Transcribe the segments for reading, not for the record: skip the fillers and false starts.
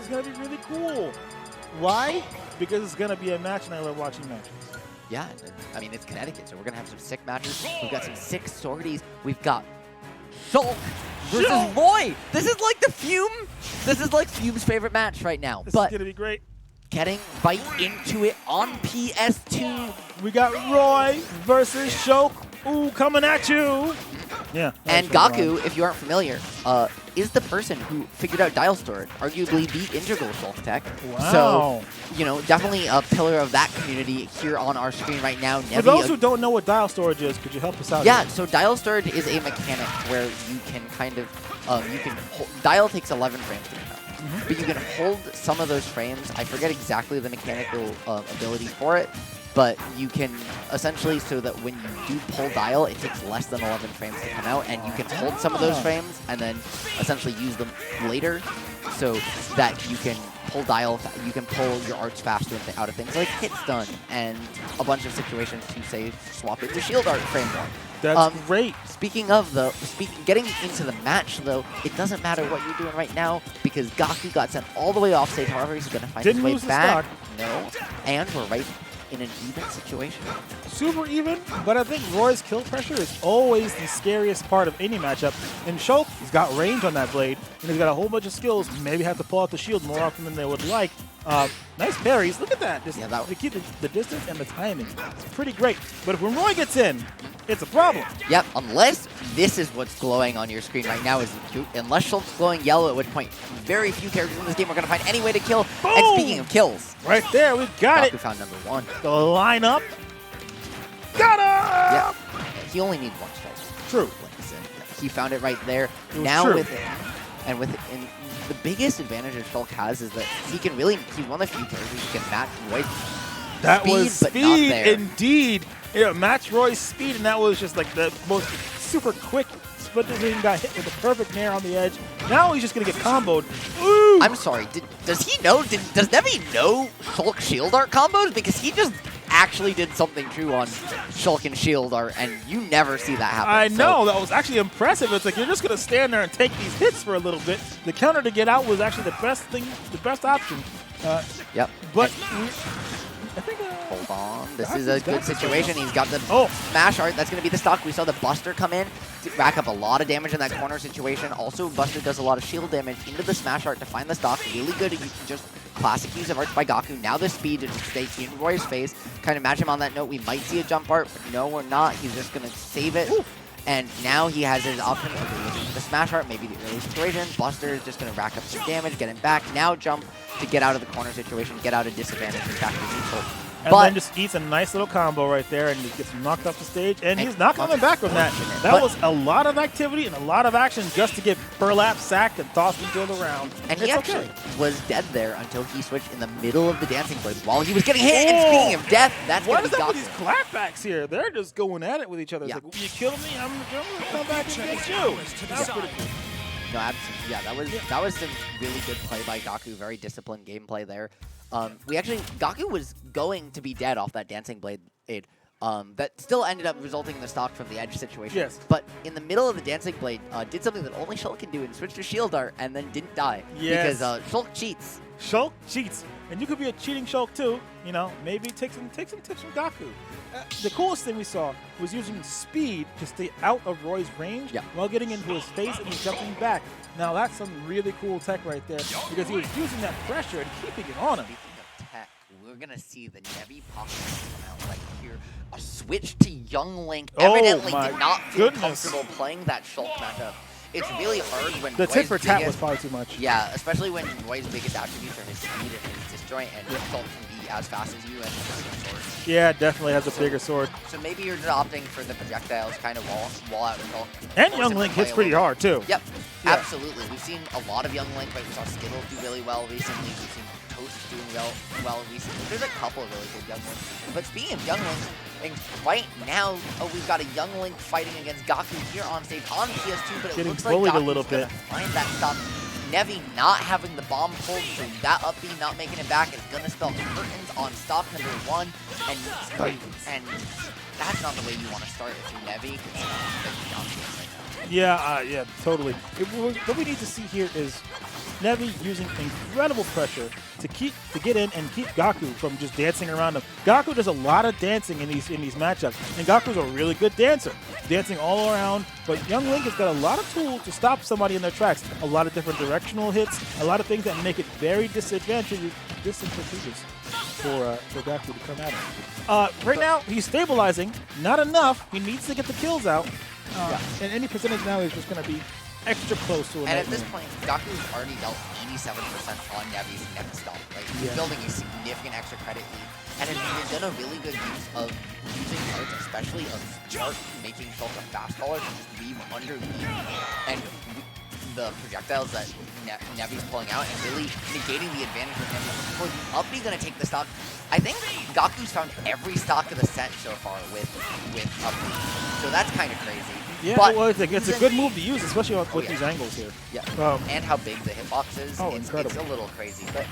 going to be really cool. Why? Because it's going to be a match, and I love watching matches. Yeah, I mean, it's Connecticut, so we're going to have some sick matches. We've got some sick sorties. We've got Shulk versus Roy. This is like the Fume. This is like Fume's favorite match right now. This but is going to be great. Getting right into it on PS2. We got Roy versus Shulk. Ooh, coming at you. Yeah. And Gaku, if you aren't familiar, is the person who figured out dial storage, arguably the integral Shulk tech. Wow. So, you know, definitely a pillar of that community here on our screen right now. For those who don't know what dial storage is, could you help us out? Yeah, here? so dial storage is a mechanic where you can kind of, dial takes 11 frames to come out. But you can hold some of those frames. I forget exactly the mechanical ability for it, but you can essentially, so that when you do pull dial, it takes less than 11 frames to come out, and you can hold some of those frames and then essentially use them later, so that you can pull dial, you can pull your arts faster out of things like hit stun and a bunch of situations to say swap into shield art framework. That's great. Speaking of getting into the match though, it doesn't matter what you're doing right now because Gaku got sent all the way off stage. However, he's going to find his way back. No, and we're right in an even situation. Super even, but I think Roy's kill pressure is always the scariest part of any matchup. And Shulk, he's got range on that blade, and he's got a whole bunch of skills. Maybe have to pull out the shield more often than they would like. Nice parries. Look at that. Just to keep the distance and the timing. It's pretty great. But if when Roy gets in, it's a problem. Yep, unless this is what's glowing on your screen right now. Unless Shulk's glowing yellow, at which point very few characters in this game are going to find any way to kill. Boom! And speaking of kills, right there, we've got Gaku found number 1. The lineup. Got him! Yeah, he only needs one strike. True. Like I said, he found it right there. Now true. with it, and the biggest advantage that Shulk has is that he's one of the few characters who can match Roy's that speed, was but not speed, there. indeed. Yeah, match Roy's speed, and that was just like the most super quick split decision. Got hit with a perfect nair on the edge. Now he's just gonna get comboed. Ooh! I'm sorry. Does he know? Does Nevy know Shulk shield art combos? Because he just actually did something true on Shulk and shield art, and you never see that happen. I know, that was actually impressive. It's like you're just gonna stand there and take these hits for a little bit. The counter to get out was actually the best thing, the best option. Yep. But I think, hold on. This is a good situation. He's got the smash art. That's going to be the stock. We saw the Buster come in to rack up a lot of damage in that corner situation. Also, Buster does a lot of shield damage into the smash art to find the stock. Really good. Just classic use of arts by Gaku. Now the speed to stay in Roy's face. Kind of match him on that note. We might see a jump art, but no, we're not. He's just going to save it. Ooh. And now he has his option of the smash art, maybe the early situation. Buster is just going to rack up some damage, get him back. Now jump to get out of the corner situation, get out of disadvantage, and back to neutral. And then just eats a nice little combo right there and he gets knocked off the stage. And he's not coming back from that. That was a lot of activity and a lot of action just to get Burlap sacked and tossed into the round. And he actually was dead there until he switched in the middle of the dancing blade while he was getting hit. And speaking of death, that's what is that with these clapbacks here? They're just going at it with each other. Yeah. It's like, you kill me, I'm going to come back and get you. That's pretty cool. No, absolutely. Yeah, that was some really good play by Gaku. Very disciplined gameplay there. Gaku was going to be dead off that dancing blade aid. That still ended up resulting in the stock from the edge situation. Yes. But in the middle of the dancing blade, did something that only Shulk can do and switched to shield art and then didn't die. Yes. Because Shulk cheats. Shulk cheats. And you could be a cheating Shulk too. You know, maybe take some tips from Gaku. The coolest thing we saw was using speed to stay out of Roy's range while getting into his face and jumping back. Now that's some really cool tech right there because he was using that pressure and keeping it on him. Speaking of tech, we're going to see the Nevy pocket come out right here. A switch to Young Link evidently did not feel comfortable playing that Shulk matchup. It's really hard when the tit for tat was probably too much. Yeah, especially when Roy's biggest attributes are his speed and his disjoint, and Shulk can be as fast as you and sword. Yeah, definitely has a bigger sword. So maybe you're just opting for the projectiles kind of wall out Shulk. And Young Link hits pretty hard too. Yep, absolutely. We've seen a lot of Young Link, but we saw Skittles do really well recently. We've seen Toast doing well recently. There's a couple of really good Young Links. But speaking of Young Links, right now, we've got a Young Link fighting against Gaku here on stage on PS2, but it looks like Gaku's a little bit. Find that stop. Nevy not having the bomb pulled, so that up B not making it back is going to spell curtains on stock number 1. And that's not the way you want to start if you're Nevy. Yeah, yeah, totally. What we need to see here is Nevy using incredible pressure to get in and keep Gaku from just dancing around him. Gaku does a lot of dancing in these matchups, and Gaku's a really good dancer, dancing all around. But Young Link has got a lot of tools to stop somebody in their tracks. A lot of different directional hits, a lot of things that make it very disadvantageous for Gaku to come at him. Right now, he's stabilizing. Not enough. He needs to get the kills out. And any percentage now is just going to be extra close to a And at this point, Gaku's already dealt 87% on Nevy's next stop. Like, he's building a significant extra credit lead. And he's done a really good use of using cards, especially of Shulk making Shulk a fast caller to just leave underneath. And the projectiles that Nevy's pulling out and really negating the advantage of Nevy. For the uppy going to take the stock. I think Gaku's found every stock of the set so far with uppy. So that's kind of crazy. Yeah, but well, it's a good move to use, especially with these angles here. Yeah, and how big the hitbox is. Oh, it's incredible. a little crazy. But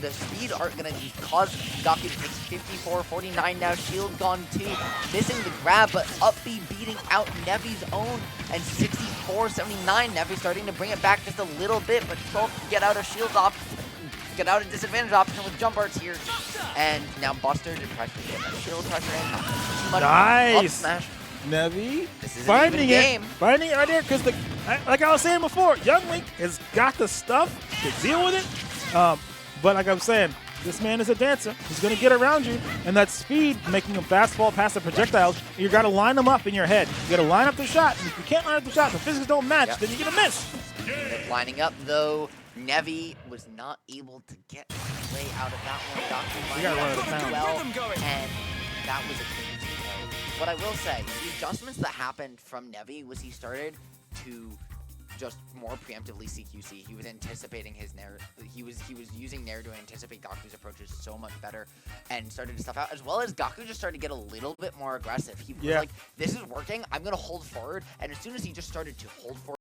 the speed aren't going to cause Gaku to take 54-49 now. Shield gone too. Missing the grab, but uppy beating out Nevy's own. And 64-79. Nevy starting to bring it back just a little bit, but Shulk get out of shield get out of disadvantage option with jump arts here. And now Buster did pressure get that shield pressure in. Too much Nice. up smash. Nevy finding it right there, because like I was saying before, Young Link has got the stuff to deal with it. But like I'm saying, this man is a dancer. He's going to get around you, and that speed making him fast fall past the projectiles. You got to line them up in your head. You got to line up the shot. And if you can't line up the shot, the physics don't match, then you're going to miss. Lining up though, Nevy was not able to get way out of that one. Gaku got run out of as town. well, and that was a clean KO. What I will say, the adjustments that happened from Nevy was he started to just more preemptively CQC. He was anticipating his Nair. He was using Nair to anticipate Gaku's approaches so much better, and started to stuff out. As well as Gaku just started to get a little bit more aggressive. He was like, "This is working. I'm gonna hold forward." And as soon as he just started to hold forward.